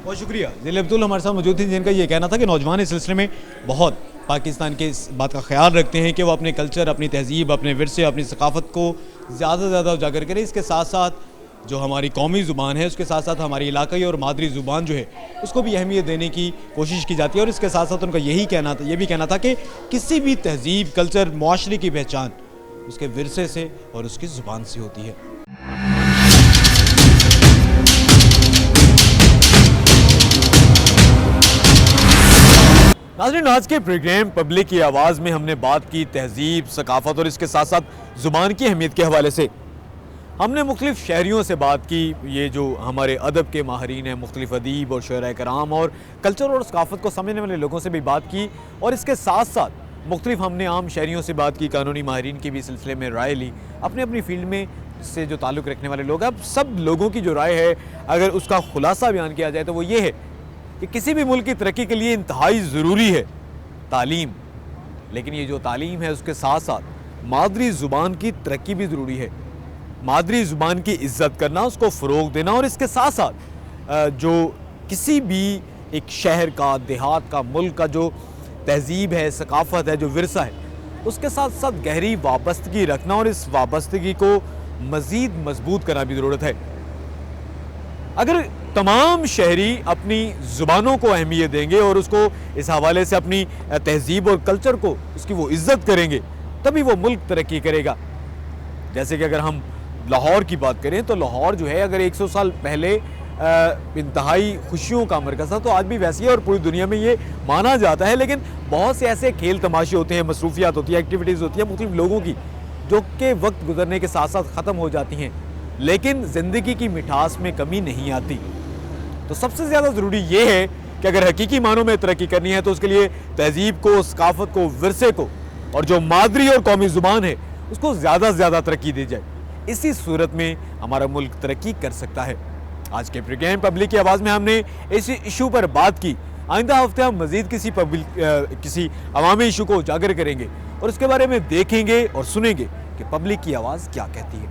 بہت شکریہ. ذیل عبدل ہمارے ساتھ موجود تھیں جن کا یہ کہنا تھا کہ نوجوان اس سلسلے میں بہت پاکستان کے اس بات کا خیال رکھتے ہیں کہ وہ اپنے کلچر, اپنی تہذیب, اپنے ورثے, اپنی ثقافت کو زیادہ سے زیادہ اجاگر کریں. اس کے ساتھ ساتھ جو ہماری قومی زبان ہے اس کے ساتھ ساتھ ہماری علاقائی اور مادری زبان جو ہے اس کو بھی اہمیت دینے کی کوشش کی جاتی ہے. اور اس کے ساتھ ساتھ ان کا یہ بھی کہنا تھا کہ کسی بھی تہذیب, کلچر, معاشرے کی پہچان اس کے ورثے سے اور اس کی زبان سے ہوتی ہے. ناظرین, آج کے پروگرام پبلک کی آواز میں ہم نے بات کی تہذیب, ثقافت اور اس کے ساتھ ساتھ زبان کی اہمیت کے حوالے سے. ہم نے مختلف شہریوں سے بات کی, یہ جو ہمارے ادب کے ماہرین ہیں, مختلف ادیب اور شعراء کرام اور کلچر اور ثقافت کو سمجھنے والے لوگوں سے بھی بات کی. اور اس کے ساتھ ساتھ مختلف ہم نے عام شہریوں سے بات کی, قانونی ماہرین کی بھی سلسلے میں رائے لی, اپنی اپنی فیلڈ میں سے جو تعلق رکھنے والے لوگ ہیں. اب سب لوگوں کی جو رائے ہے اگر اس کا خلاصہ بیان کیا جائے تو وہ یہ ہے کہ کسی بھی ملک کی ترقی کے لیے انتہائی ضروری ہے تعلیم, لیکن یہ جو تعلیم ہے اس کے ساتھ ساتھ مادری زبان کی ترقی بھی ضروری ہے. مادری زبان کی عزت کرنا, اس کو فروغ دینا, اور اس کے ساتھ ساتھ جو کسی بھی ایک شہر کا, دیہات کا, ملک کا جو تہذیب ہے, ثقافت ہے, جو ورثہ ہے, اس کے ساتھ ساتھ گہری وابستگی رکھنا اور اس وابستگی کو مزید مضبوط کرنا بھی ضرورت ہے. اگر تمام شہری اپنی زبانوں کو اہمیت دیں گے اور اس کو اس حوالے سے اپنی تہذیب اور کلچر کو اس کی وہ عزت کریں گے, تبھی وہ ملک ترقی کرے گا. جیسے کہ اگر ہم لاہور کی بات کریں تو لاہور جو ہے اگر 100 سال پہلے انتہائی خوشیوں کا مرکز تھا تو آج بھی ویسی ہے اور پوری دنیا میں یہ مانا جاتا ہے. لیکن بہت سے ایسے کھیل تماشے ہوتے ہیں, مصروفیات ہوتی ہیں, ایکٹیویٹیز ہوتی ہیں مختلف لوگوں کی, جو کہ وقت گزرنے کے ساتھ ساتھ ختم ہو جاتی ہیں, لیکن زندگی کی مٹھاس میں کمی نہیں آتی. تو سب سے زیادہ ضروری یہ ہے کہ اگر حقیقی معنوں میں ترقی کرنی ہے تو اس کے لیے تہذیب کو, ثقافت کو, ورثے کو اور جو مادری اور قومی زبان ہے اس کو زیادہ سے زیادہ ترقی دی جائے. اسی صورت میں ہمارا ملک ترقی کر سکتا ہے. آج کے پروگرام پبلک کی آواز میں ہم نے اس ایشو پر بات کی. آئندہ ہفتے ہم مزید کسی عوامی ایشو کو اجاگر کریں گے اور اس کے بارے میں دیکھیں گے اور سنیں گے کہ پبلک کی آواز کیا کہتی ہے.